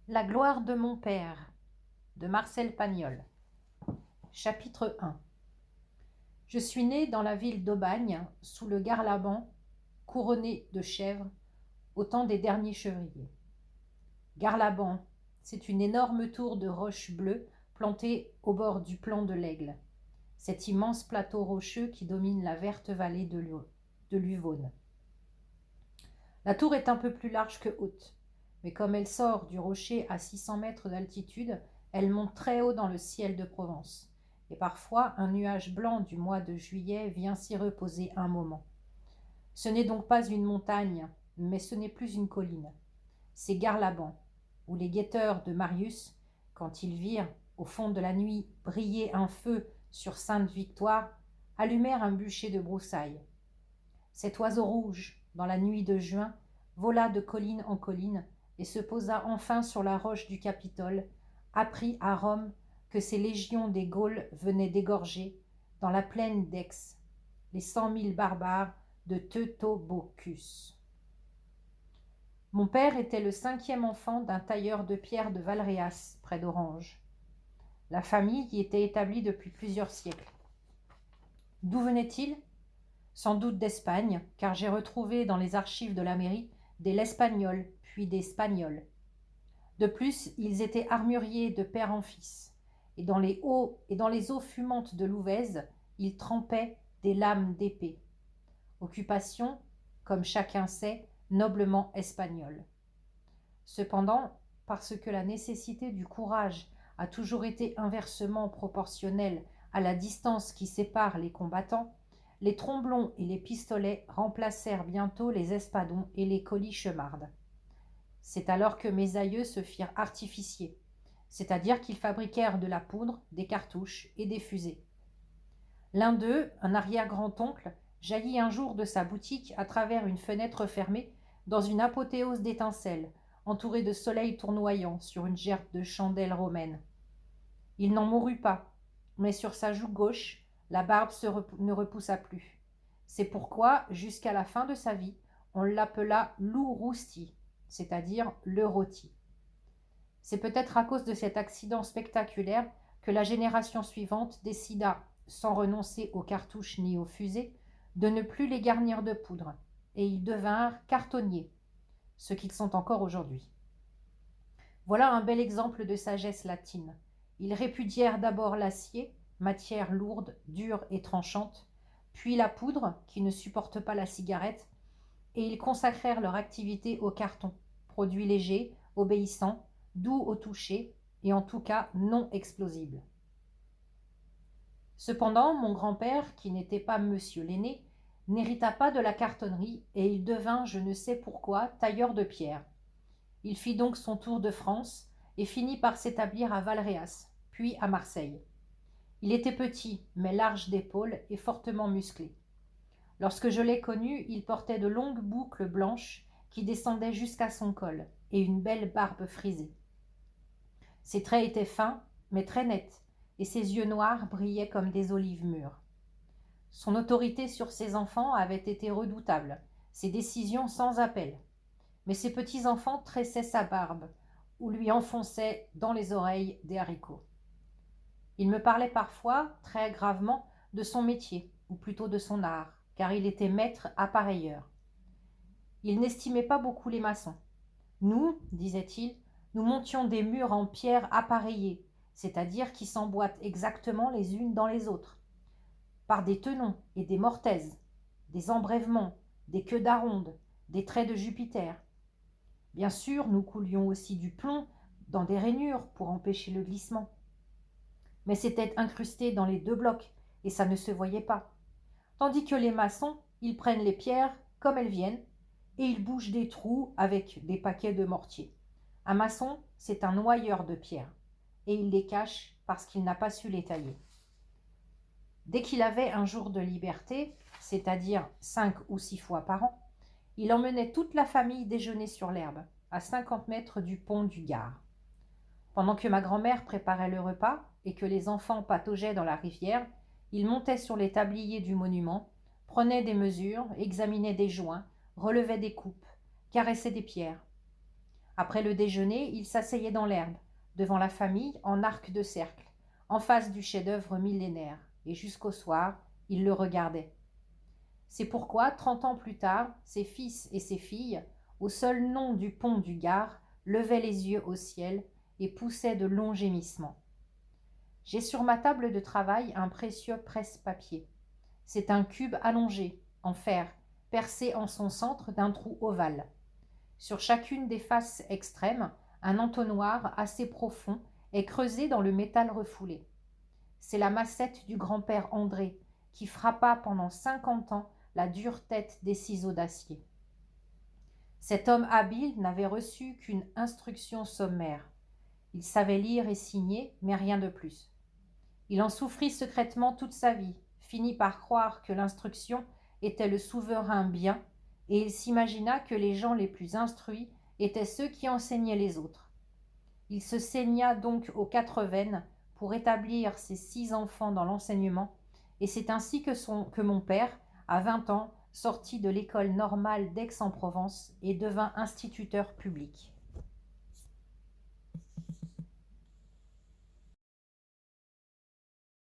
La gloire de mon père de Marcel Pagnol. Chapitre 1. Je suis né dans la ville d'Aubagne, sous le Garlaban, couronné de chèvres, au temps des derniers chevriers. Garlaban, c'est une énorme tour de roches bleues plantée au bord du plan de l'Aigle, cet immense plateau rocheux qui domine la verte vallée de l'Uvaune. La tour est un peu plus large que haute, mais comme elle sort du rocher à 600 mètres d'altitude, elle monte très haut dans le ciel de Provence, et parfois un nuage blanc du mois de juillet vient s'y reposer un moment. Ce n'est donc pas une montagne, mais ce n'est plus une colline. C'est Garlaban, où les guetteurs de Marius, quand ils virent, au fond de la nuit, briller un feu sur Sainte-Victoire, allumèrent un bûcher de broussailles. Cet oiseau rouge, dans la nuit de juin, vola de colline en colline et se posa enfin sur la roche du Capitole, apprit à Rome que ces légions des Gaules venaient d'égorger, dans la plaine d'Aix, les 100 000 barbares de Teutobochus. Mon père était le 5e enfant d'un tailleur de pierre de Valréas, près d'Orange. La famille y était établie depuis plusieurs siècles. D'où venait-il ? Sans doute d'Espagne, car j'ai retrouvé dans les archives de la mairie des L'Espagnol, puis des Spagnols. De plus, ils étaient armuriers de père en fils, et dans les eaux fumantes de l'Ouvèze, ils trempaient des lames d'épée. Occupation, comme chacun sait, noblement espagnole. Cependant, parce que la nécessité du courage a toujours été inversement proportionnelle à la distance qui sépare les combattants, les tromblons et les pistolets remplacèrent bientôt les espadons et les colichemardes. C'est alors que mes aïeux se firent artificiers, c'est-à-dire qu'ils fabriquèrent de la poudre, des cartouches et des fusées. L'un d'eux, un arrière-grand-oncle, jaillit un jour de sa boutique à travers une fenêtre fermée dans une apothéose d'étincelles, entouré de soleil tournoyant sur une gerbe de chandelles romaines. Il n'en mourut pas, mais sur sa joue gauche, la barbe ne repoussa plus. C'est pourquoi, jusqu'à la fin de sa vie, on l'appela Loup Rousti, c'est-à-dire le rôti. C'est peut-être à cause de cet accident spectaculaire que la génération suivante décida, sans renoncer aux cartouches ni aux fusées, de ne plus les garnir de poudre, et ils devinrent cartonniers, ce qu'ils sont encore aujourd'hui. Voilà un bel exemple de sagesse latine. Ils répudièrent d'abord l'acier, matière lourde, dure et tranchante, puis la poudre, qui ne supporte pas la cigarette, et ils consacrèrent leur activité au carton, produit léger, obéissant, doux au toucher, et en tout cas non explosible. Cependant, mon grand-père, qui n'était pas monsieur l'aîné, n'hérita pas de la cartonnerie, et il devint, je ne sais pourquoi, tailleur de pierre. Il fit donc son tour de France, et finit par s'établir à Valréas, puis à Marseille. Il était petit, mais large d'épaules et fortement musclé. Lorsque je l'ai connu, il portait de longues boucles blanches qui descendaient jusqu'à son col, et une belle barbe frisée. Ses traits étaient fins, mais très nets, et ses yeux noirs brillaient comme des olives mûres. Son autorité sur ses enfants avait été redoutable, ses décisions sans appel. Mais ses petits-enfants tressaient sa barbe, ou lui enfonçaient dans les oreilles des haricots. Il me parlait parfois, très gravement, de son métier, ou plutôt de son art, car il était maître appareilleur. Il n'estimait pas beaucoup les maçons. Nous, disait-il, nous montions des murs en pierre appareillée, c'est-à-dire qui s'emboîtent exactement les unes dans les autres, par des tenons et des mortaises, des embrèvements, des queues d'aronde, des traits de Jupiter. Bien sûr, nous coulions aussi du plomb dans des rainures pour empêcher le glissement. Mais c'était incrusté dans les 2 blocs, et ça ne se voyait pas. Tandis que les maçons, ils prennent les pierres comme elles viennent, et ils bougent des trous avec des paquets de mortier. Un maçon, c'est un noyeur de pierres, et il les cache parce qu'il n'a pas su les tailler. Dès qu'il avait un jour de liberté, c'est-à-dire 5 ou 6 fois par an, il emmenait toute la famille déjeuner sur l'herbe, à 50 mètres du pont du Gard. Pendant que ma grand-mère préparait le repas et que les enfants pataugeaient dans la rivière, il montait sur les tabliers du monument, prenait des mesures, examinait des joints, relevait des coupes, caressait des pierres. Après le déjeuner, il s'asseyait dans l'herbe, devant la famille, en arc de cercle, en face du chef-d'œuvre millénaire, et jusqu'au soir, il le regardait. C'est pourquoi, 30 ans plus tard, ses fils et ses filles, au seul nom du pont du Gard, levaient les yeux au ciel et poussaient de longs gémissements. J'ai sur ma table de travail un précieux presse-papier. C'est un cube allongé, en fer, percé en son centre d'un trou ovale. Sur chacune des faces extrêmes, un entonnoir assez profond est creusé dans le métal refoulé. C'est la massette du grand-père André, qui frappa pendant 50 ans la dure tête des ciseaux d'acier. Cet homme habile n'avait reçu qu'une instruction sommaire. Il savait lire et signer, mais rien de plus. Il en souffrit secrètement toute sa vie, finit par croire que l'instruction était le souverain bien, et il s'imagina que les gens les plus instruits étaient ceux qui enseignaient les autres. Il se saigna donc aux 4 veines pour établir ses 6 enfants dans l'enseignement, et c'est ainsi que mon père, à 20 ans, sortit de l'école normale d'Aix-en-Provence et devint instituteur public.